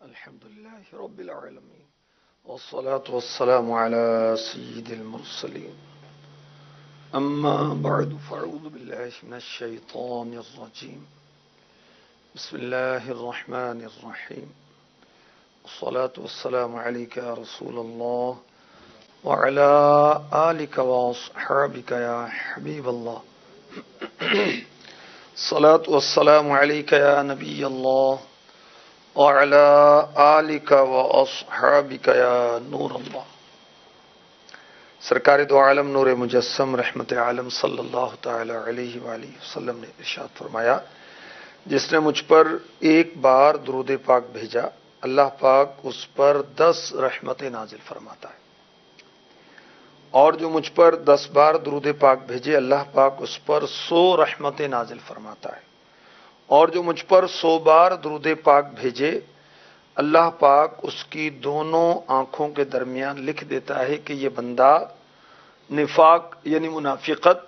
الحمد لله رب العالمين والصلاة والسلام على سيد المرسلين أما بعد فأعوذ بالله من الشيطان الرجيم بسم الله الرحمن الرحيم والصلاة والسلام عليك يا رسول الله وعلى آلك وأصحابك يا حبيب الله الصلاة والسلام عليك يا نبي الله وعلى آلك وأصحابك يا نور اللہ. سرکار دو عالم نور مجسم رحمت عالم صلی اللہ تعالی علیہ وآلہ وسلم نے ارشاد فرمایا، جس نے مجھ پر ایک بار درود پاک بھیجا اللہ پاک اس پر 10 رحمتیں نازل فرماتا ہے، اور جو مجھ پر 10 بار درود پاک بھیجے اللہ پاک اس پر 100 رحمتیں نازل فرماتا ہے، اور جو مجھ پر 100 بار درود پاک بھیجے اللہ پاک اس کی دونوں آنکھوں کے درمیان لکھ دیتا ہے کہ یہ بندہ نفاق یعنی منافقت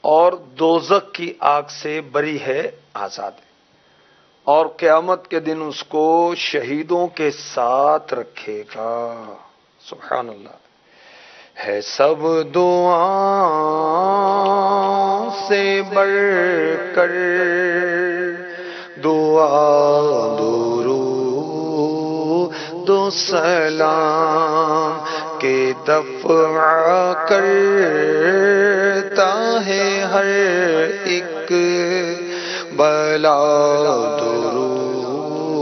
اور دوزخ کی آگ سے بری ہے، آزاد ہے، اور قیامت کے دن اس کو شہیدوں کے ساتھ رکھے گا. سبحان اللہ. ہے سب دعا سے بڑھ کر دعا درود و سلام کے دفع کرتا ہے ہر ایک بلا. درود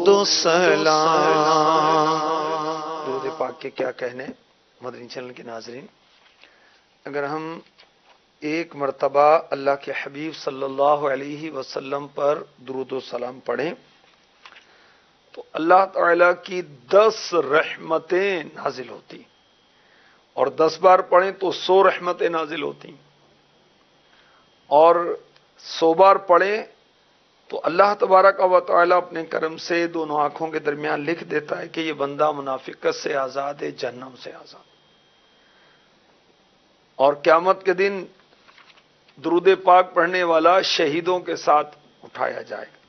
و سلام. درود پاک کے کیا کہنے مدنی چینل کے ناظرین، اگر ہم ایک مرتبہ اللہ کے حبیب صلی اللہ علیہ وسلم پر درود و سلام پڑھیں تو اللہ تعالی کی 10 رحمتیں نازل ہوتی، اور 10 بار پڑھیں تو 100 رحمتیں نازل ہوتی، اور 100 بار پڑھیں تو اللہ تبارک و تعالی اپنے کرم سے دونوں آنکھوں کے درمیان لکھ دیتا ہے کہ یہ بندہ منافقت سے آزاد ہے، جہنم سے آزاد. اور قیامت کے دن درود پاک پڑھنے والا شہیدوں کے ساتھ اٹھایا جائے گا.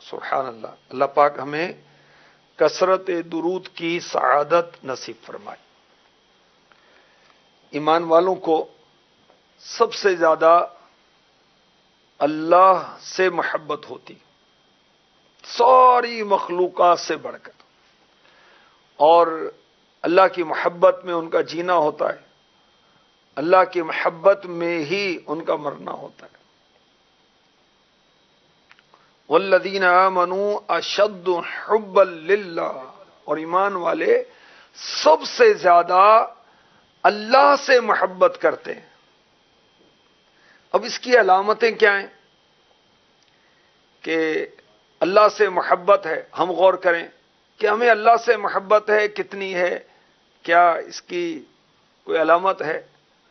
سبحان اللہ. اللہ پاک ہمیں کثرت درود کی سعادت نصیب فرمائے. ایمان والوں کو سب سے زیادہ اللہ سے محبت ہوتی، ساری مخلوقات سے بڑھ کر، اور اللہ کی محبت میں ان کا جینا ہوتا ہے، اللہ کی محبت میں ہی ان کا مرنا ہوتا ہے. والذین آمنوا اشد حبا للہ، اور ایمان والے سب سے زیادہ اللہ سے محبت کرتے ہیں. اب اس کی علامتیں کیا ہیں کہ اللہ سے محبت ہے؟ ہم غور کریں کہ ہمیں اللہ سے محبت ہے کتنی ہے، کیا اس کی کوئی علامت ہے؟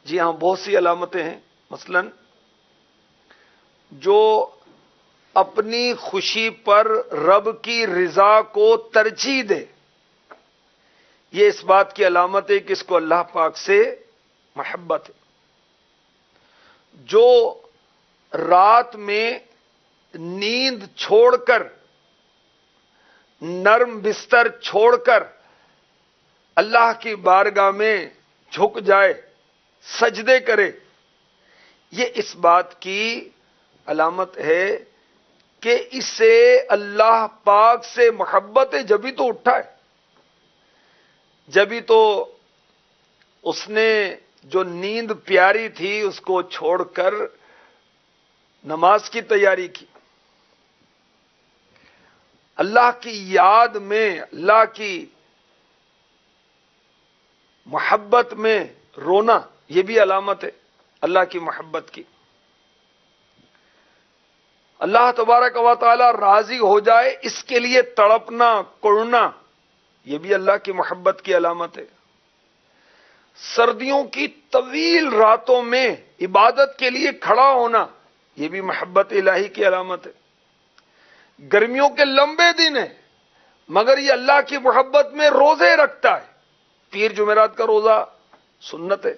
جی ہاں، بہت سی علامتیں ہیں. مثلا جو اپنی خوشی پر رب کی رضا کو ترجیح دے، یہ اس بات کی علامت ہے کہ اس کو اللہ پاک سے محبت ہے. جو رات میں نیند چھوڑ کر، نرم بستر چھوڑ کر اللہ کی بارگاہ میں جھک جائے، سجدے کرے، یہ اس بات کی علامت ہے کہ اسے اللہ پاک سے محبت ہے. جبھی تو اٹھا ہے، جبھی تو اس نے جو نیند پیاری تھی اس کو چھوڑ کر نماز کی تیاری کی. اللہ کی یاد میں، اللہ کی محبت میں رونا، یہ بھی علامت ہے اللہ کی محبت کی. اللہ تبارک و تعالی راضی ہو جائے اس کے لیے تڑپنا، کڑنا، یہ بھی اللہ کی محبت کی علامت ہے. سردیوں کی طویل راتوں میں عبادت کے لیے کھڑا ہونا، یہ بھی محبت الہی کی علامت ہے. گرمیوں کے لمبے دن ہیں مگر یہ اللہ کی محبت میں روزے رکھتا ہے. پیر جمعرات کا روزہ سنت ہے،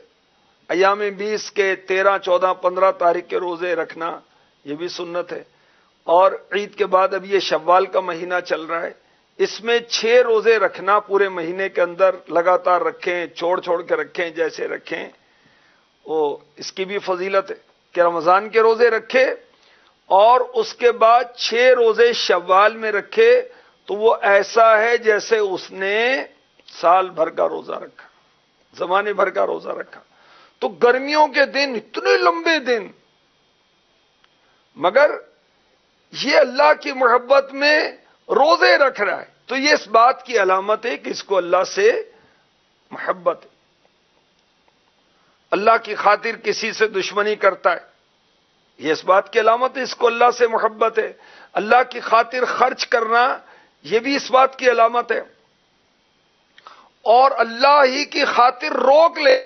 ایام 20 کے 13، 14، 15 تاریخ کے روزے رکھنا یہ بھی سنت ہے. اور عید کے بعد اب یہ شوال کا مہینہ چل رہا ہے، اس میں 6 روزے رکھنا پورے مہینے کے اندر لگاتار رکھیں، چھوڑ چھوڑ کے رکھیں، جیسے رکھیں وہ اس کی بھی فضیلت ہے کہ رمضان کے روزے رکھے اور اس کے بعد 6 روزے شوال میں رکھے تو وہ ایسا ہے جیسے اس نے سال بھر کا روزہ رکھا، زمانے بھر کا روزہ رکھا۔ تو گرمیوں کے دن اتنے لمبے دن، مگر یہ اللہ کی محبت میں روزے رکھ رہا ہے، تو یہ اس بات کی علامت ہے کہ اس کو اللہ سے محبت ہے، اللہ کی خاطر کسی سے دشمنی کرتا ہے، یہ اس بات کی علامت ہے اس کو اللہ سے محبت ہے۔ اللہ کی خاطر خرچ کرنا یہ بھی اس بات کی علامت ہے، اور اللہ ہی کی خاطر روک لے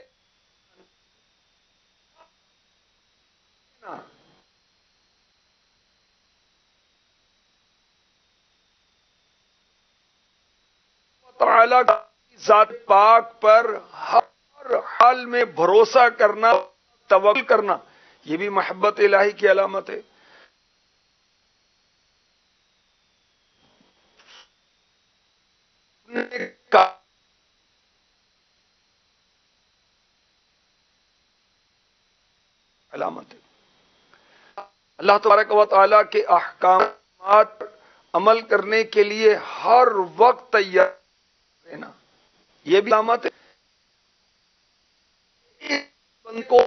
تعالی کی ذات پاک پر ہر حال میں بھروسہ کرنا، توکل کرنا، یہ بھی محبت الہی کی علامت ہے۔ علامت ہے اللہ تبارک و تعالیٰ کے احکامات پر عمل کرنے کے لیے ہر وقت تیار رہنا، یہ بھی علامت ہے بند کو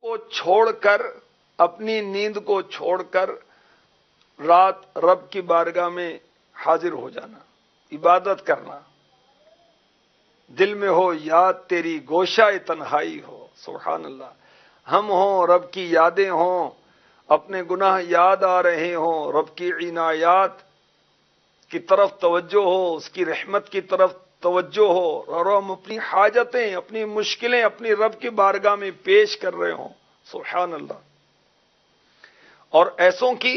کو چھوڑ کر، اپنی نیند کو چھوڑ کر رات رب کی بارگاہ میں حاضر ہو جانا، عبادت کرنا، دل میں ہو یاد تیری گوشہ تنہائی ہو، سبحان اللہ، ہم ہوں رب کی یادیں ہوں، اپنے گناہ یاد آ رہے ہوں، رب کی عنایات کی طرف توجہ ہو، اس کی رحمت کی طرف توجہ ہو، اور ہم اپنی حاجتیں، اپنی مشکلیں اپنی رب کی بارگاہ میں پیش کر رہے ہوں، سبحان اللہ۔ اور ایسوں کی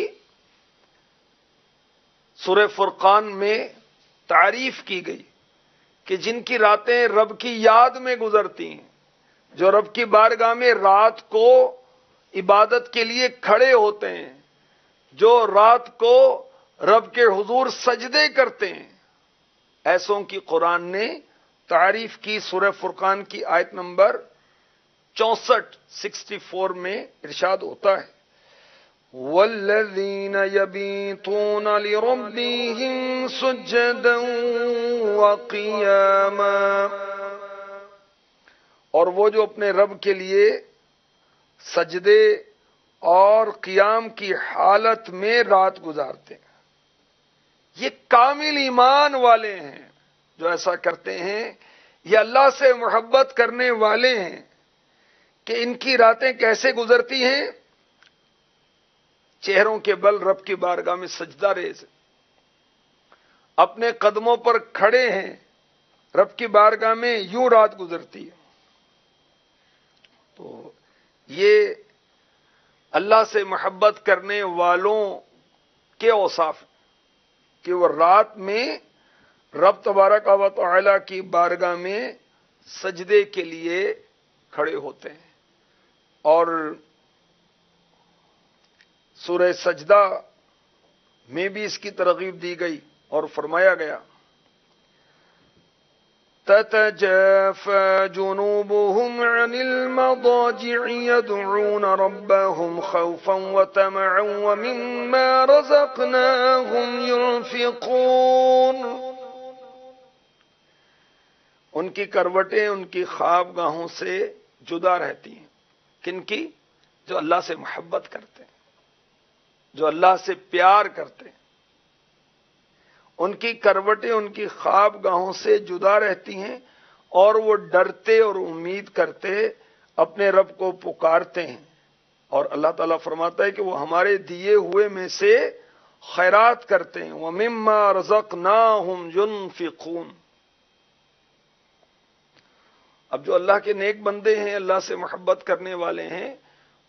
سورہ فرقان میں تعریف کی گئی کہ جن کی راتیں رب کی یاد میں گزرتی ہیں، جو رب کی بارگاہ میں رات کو عبادت کے لیے کھڑے ہوتے ہیں، جو رات کو رب کے حضور سجدے کرتے ہیں، ایسوں کی قرآن نے تعریف کی۔ سورہ فرقان کی آیت نمبر 64 میں ارشاد ہوتا ہے وَالَّذِينَ يَبِيتُونَ لِرَبِّهِمْ سُجَّدًا وَقِيَامًا، اور وہ جو اپنے رب کے لیے سجدے اور قیام کی حالت میں رات گزارتے ہیں، یہ کامل ایمان والے ہیں جو ایسا کرتے ہیں، یہ اللہ سے محبت کرنے والے ہیں کہ ان کی راتیں کیسے گزرتی ہیں؟ چہروں کے بل رب کی بارگاہ میں سجدہ ریز، اپنے قدموں پر کھڑے ہیں، رب کی بارگاہ میں یوں رات گزرتی ہے۔ تو یہ اللہ سے محبت کرنے والوں کے اوصاف کہ وہ رات میں رب تبارک و تعالی کی بارگاہ میں سجدے کے لیے کھڑے ہوتے ہیں۔ اور سورہ سجدہ میں بھی اس کی ترغیب دی گئی اور فرمایا گیا تتجافى جنوبهم عن المضاجع يدعون ربهم خوفا وطمعا ومما رزقناهم ينفقون۔ ان کی کروٹیں ان کی خوابگاہوں سے جدا رہتی ہیں۔ کن کی؟ جو اللہ سے محبت کرتے ہیں، جو اللہ سے پیار کرتے ہیں، ان کی کروٹیں ان کی خوابگاہوں سے جدا رہتی ہیں، اور وہ ڈرتے اور امید کرتے اپنے رب کو پکارتے ہیں۔ اور اللہ تعالیٰ فرماتا ہے کہ وہ ہمارے دیے ہوئے میں سے خیرات کرتے ہیں۔ وَمِمَّا رَزَقْنَاهُمْ يُنْفِقُونَ۔ اب جو اللہ کے نیک بندے ہیں، اللہ سے محبت کرنے والے ہیں،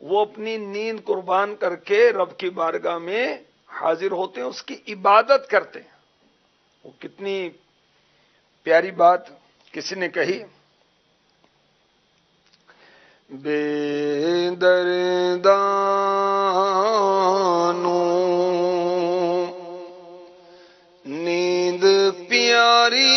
وہ اپنی نیند قربان کر کے رب کی بارگاہ میں حاضر ہوتے ہیں، اس کی عبادت کرتے ہیں۔ وہ کتنی پیاری بات کسی نے کہی، بے دردانوں نیند پیاری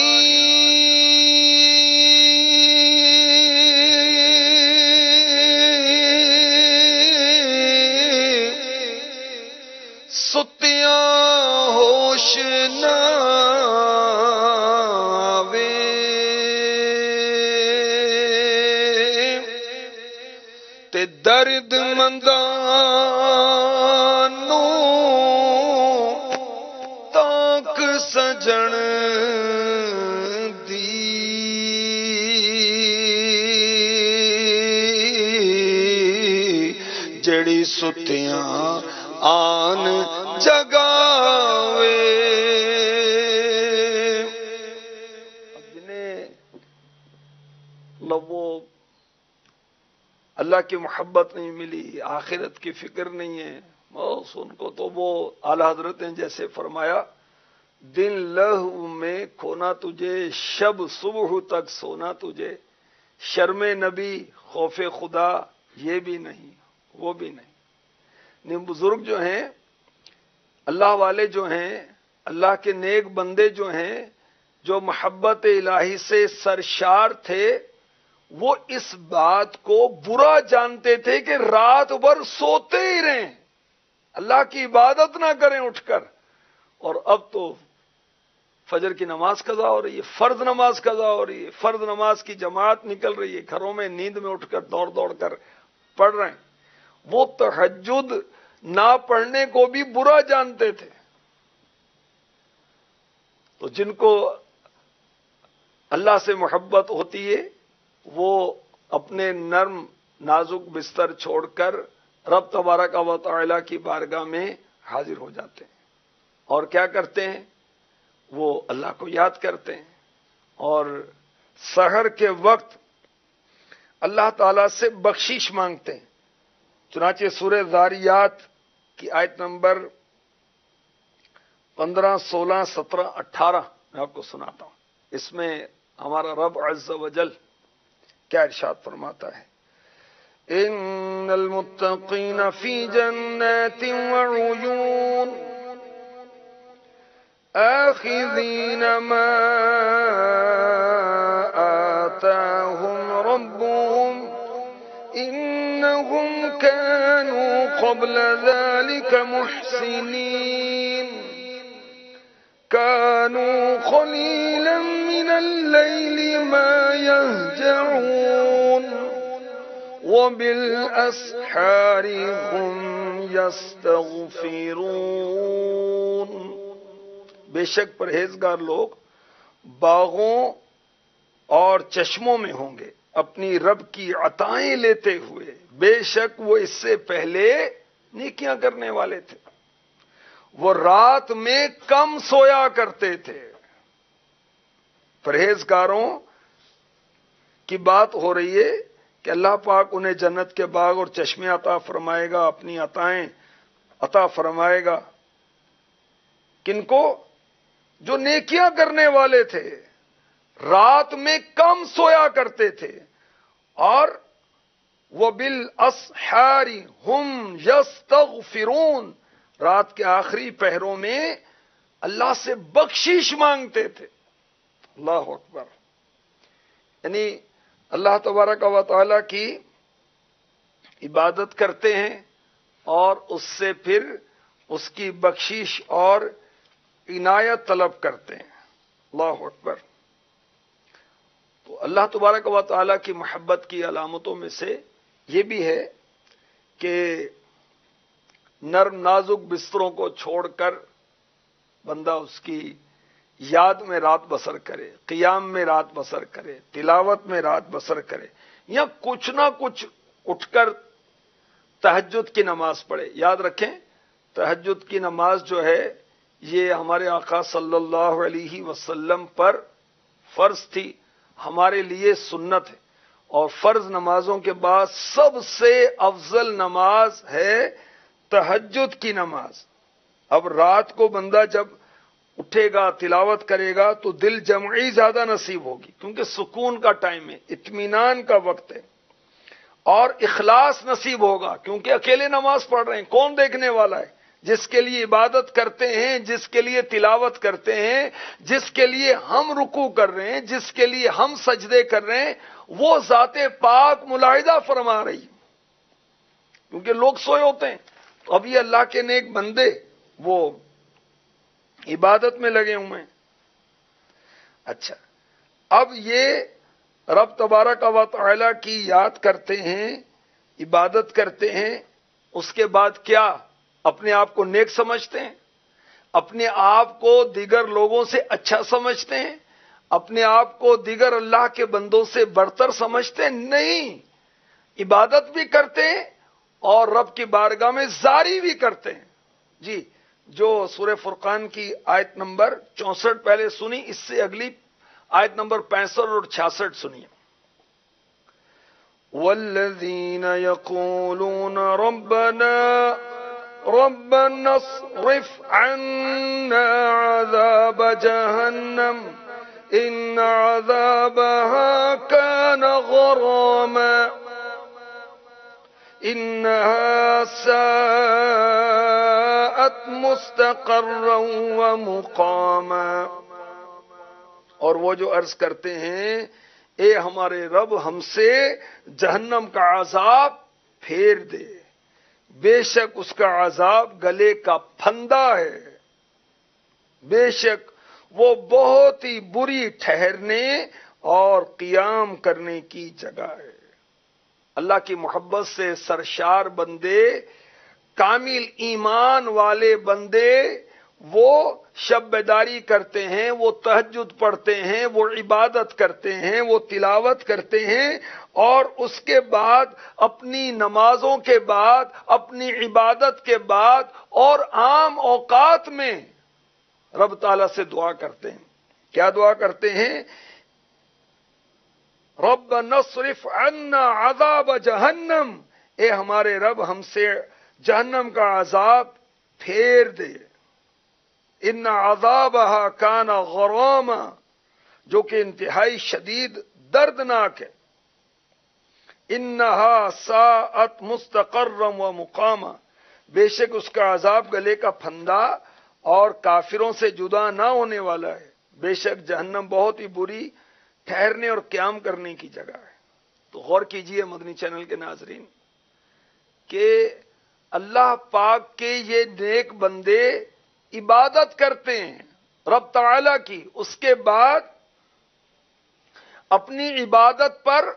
درد مندانوں تاک سجن دی جڑی ستیاں آن جگاوے۔ جنہیں لوگوں اللہ کی محبت نہیں ملی، آخرت کی فکر نہیں ہے، بس ان کو تو وہ اعلی حضرت نے جیسے فرمایا دن لہو میں کھونا تجھے، شب صبح تک سونا تجھے، شرم نبی خوف خدا یہ بھی نہیں وہ بھی نہیں۔ بزرگ جو ہیں، اللہ والے جو ہیں، اللہ کے نیک بندے جو ہیں، جو محبت الہی سے سرشار تھے، وہ اس بات کو برا جانتے تھے کہ رات بھر سوتے ہی رہیں، اللہ کی عبادت نہ کریں اٹھ کر۔ اور اب تو فجر کی نماز قضا ہو رہی ہے، فرض نماز قضا ہو رہی ہے، فرض نماز کی جماعت نکل رہی ہے، گھروں میں نیند میں اٹھ کر دوڑ دوڑ کر پڑھ رہے ہیں۔ وہ تہجد نہ پڑھنے کو بھی برا جانتے تھے۔ تو جن کو اللہ سے محبت ہوتی ہے، وہ اپنے نرم نازک بستر چھوڑ کر رب تبارک و تعالی کی بارگاہ میں حاضر ہو جاتے ہیں، اور کیا کرتے ہیں؟ وہ اللہ کو یاد کرتے ہیں، اور سحر کے وقت اللہ تعالی سے بخشش مانگتے ہیں۔ چنانچہ سورہ ذاریات کی آیت نمبر 15، 16، 17، 18 میں آپ کو سناتا ہوں۔ اس میں ہمارا رب عز و جل کیا ارشاد فرماتا ہے؟ ان المتقین فی جنات وعیون آخذین ما آتاہم ربهم انہم كانوا قبل ذلك محسنین كانوا قليلا من الليل ما يهجعون وبالأسحار هم يستغفرون۔ بے شک پرہیزگار لوگ باغوں اور چشموں میں ہوں گے اپنی رب کی عطائیں لیتے ہوئے، بے شک وہ اس سے پہلے نیکیاں کرنے والے تھے، وہ رات میں کم سویا کرتے تھے۔ پرہیزگاروں کی بات ہو رہی ہے کہ اللہ پاک انہیں جنت کے باغ اور چشمے عطا فرمائے گا، اپنی عطائیں عطا فرمائے گا۔ کن کو؟ جو نیکیاں کرنے والے تھے، رات میں کم سویا کرتے تھے، اور وہ بالاسحار ہم یستغفرون، رات کے آخری پہروں میں اللہ سے بخشش مانگتے تھے۔ اللہ اکبر! یعنی اللہ تبارک و تعالی کی عبادت کرتے ہیں اور اس سے پھر اس کی بخشش اور عنایت طلب کرتے ہیں۔ اللہ اکبر! تو اللہ تبارک و تعالی کی محبت کی علامتوں میں سے یہ بھی ہے کہ نرم نازک بستروں کو چھوڑ کر بندہ اس کی یاد میں رات بسر کرے، قیام میں رات بسر کرے، تلاوت میں رات بسر کرے، یا کچھ نہ کچھ اٹھ کر تہجد کی نماز پڑھے۔ یاد رکھیں، تہجد کی نماز جو ہے یہ ہمارے آقا صلی اللہ علیہ وسلم پر فرض تھی، ہمارے لیے سنت ہے، اور فرض نمازوں کے بعد سب سے افضل نماز ہے تہجد کی نماز۔ اب رات کو بندہ جب اٹھے گا، تلاوت کرے گا، تو دل جمعی زیادہ نصیب ہوگی، کیونکہ سکون کا ٹائم ہے، اطمینان کا وقت ہے، اور اخلاص نصیب ہوگا، کیونکہ اکیلے نماز پڑھ رہے ہیں، کون دیکھنے والا ہے؟ جس کے لیے عبادت کرتے ہیں، جس کے لیے تلاوت کرتے ہیں، جس کے لیے ہم رکوع کر رہے ہیں، جس کے لیے ہم سجدے کر رہے ہیں، وہ ذات پاک ملاحظہ فرما رہی، کیونکہ لوگ سوئے ہوتے ہیں۔ تو اب یہ اللہ کے نیک بندے وہ عبادت میں لگے ہوئے ہیں۔ اچھا، اب یہ رب تبارک و تعالی کی یاد کرتے ہیں، عبادت کرتے ہیں، اس کے بعد کیا؟ اپنے آپ کو نیک سمجھتے ہیں، اپنے آپ کو دیگر لوگوں سے اچھا سمجھتے ہیں، اپنے آپ کو دیگر اللہ کے بندوں سے برتر سمجھتے ہیں؟ نہیں، عبادت بھی کرتے ہیں اور رب کی بارگاہ میں زاری بھی کرتے ہیں۔ جی، جو سورہ فرقان کی آیت نمبر 64 پہلے سنی، اس سے اگلی آیت نمبر 65 اور 66 سنیے۔ والذین یقولون ربنا اصرف عنا عذاب جہنم ان عذابها كان غراما انها ساءت مستقرا ومقاما۔ اور وہ جو عرض کرتے ہیں، اے ہمارے رب، ہم سے جہنم کا عذاب پھیر دے، بے شک اس کا عذاب گلے کا پھندا ہے، بے شک وہ بہت ہی بری ٹھہرنے اور قیام کرنے کی جگہ ہے۔ اللہ کی محبت سے سرشار بندے، کامل ایمان والے بندے، وہ شب بیداری کرتے ہیں، وہ تہجد پڑھتے ہیں، وہ عبادت کرتے ہیں، وہ تلاوت کرتے ہیں، اور اس کے بعد اپنی نمازوں کے بعد، اپنی عبادت کے بعد اور عام اوقات میں رب تعالیٰ سے دعا کرتے ہیں۔ کیا دعا کرتے ہیں؟ ربنا اصرف عنا عذاب جہنم، اے ہمارے رب، ہم سے جہنم کا عذاب پھیر دے، ان عذابها کان غراما، جو کہ انتہائی شدید دردناک ہے، انہا ساءت مستقرا ومقاما، بے شک اس کا عذاب گلے کا پھندا اور کافروں سے جدا نہ ہونے والا ہے، بے شک جہنم بہت ہی بری ٹھہرنے اور قیام کرنے کی جگہ ہے۔ تو غور کیجئے مدنی چینل کے ناظرین کہ اللہ پاک کے یہ نیک بندے عبادت کرتے ہیں رب تعالی کی، اس کے بعد اپنی عبادت پر،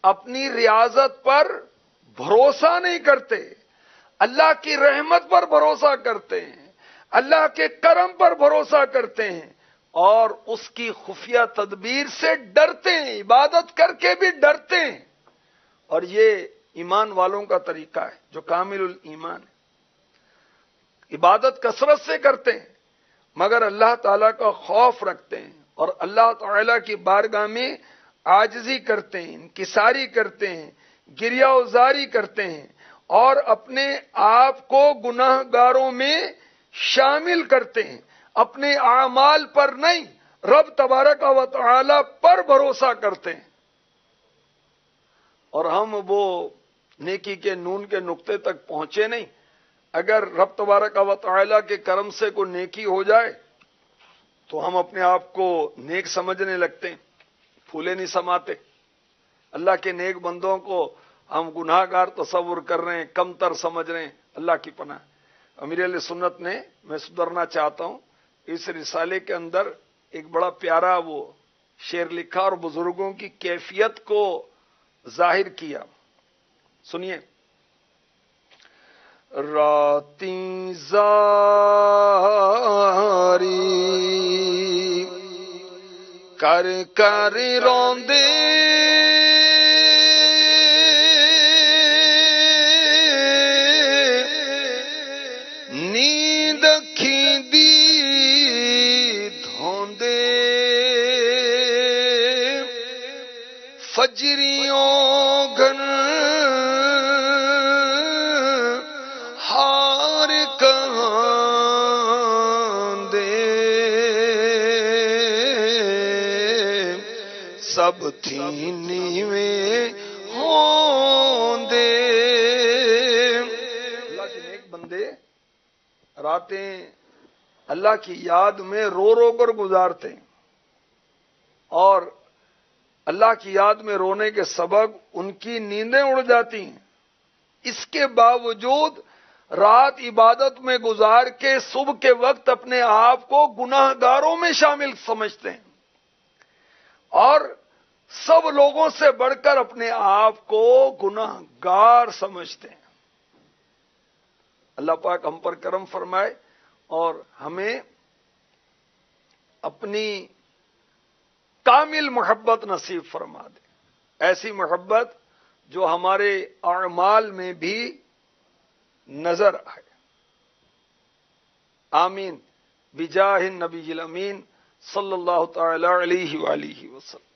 اپنی ریاضت پر بھروسہ نہیں کرتے، اللہ کی رحمت پر بھروسہ کرتے ہیں، اللہ کے کرم پر بھروسہ کرتے ہیں، اور اس کی خفیہ تدبیر سے ڈرتے ہیں، عبادت کر کے بھی ڈرتے ہیں. اور یہ ایمان والوں کا طریقہ ہے جو کامل الایمان ہے. عبادت کثرت سے کرتے ہیں مگر اللہ تعالیٰ کا خوف رکھتے ہیں اور اللہ تعالیٰ کی بارگاہ میں عاجزی کرتے ہیں، انکساری کرتے ہیں، گریہ ازاری کرتے ہیں اور اپنے آپ کو گناہ گاروں میں شامل کرتے ہیں. اپنے اعمال پر نہیں، رب تبارک و تعالی پر بھروسہ کرتے ہیں. اور ہم وہ نیکی کے نون کے نقطے تک پہنچے نہیں. اگر رب تبارک و تعالی کے کرم سے کوئی نیکی ہو جائے تو ہم اپنے آپ کو نیک سمجھنے لگتے ہیں، پھولے نہیں سماتے. اللہ کے نیک بندوں کو ہم گناہ گار تصور کر رہے ہیں، کم تر سمجھ رہے ہیں. اللہ کی پناہ. امیر اہل سنت نے، میں سدھرنا چاہتا ہوں، اس رسالے کے اندر ایک بڑا پیارا وہ شعر لکھا اور بزرگوں کی کیفیت کو ظاہر کیا. سنیے. راتیں زاری کر کر روندے نیند اکھیں دی دھوندے فجریوں گھن ہار کہاں دے سب تھی نیویں ہوندے. اللہ کے نیک بندے راتیں اللہ کی یاد میں رو رو کر گزارتے ہیں اور اللہ کی یاد میں رونے کے سبب ان کی نیندیں اڑ جاتی ہیں. اس کے باوجود رات عبادت میں گزار کے صبح کے وقت اپنے آپ کو گناہ گاروں میں شامل سمجھتے ہیں اور سب لوگوں سے بڑھ کر اپنے آپ کو گناہ گار سمجھتے ہیں. اللہ پاک ہم پر کرم فرمائے اور ہمیں اپنی کامل محبت نصیب فرما دے. ایسی محبت جو ہمارے اعمال میں بھی نظر آئے. آمین بجاہ النبی الامین صلی اللہ تعالی علیہ وآلہ وسلم.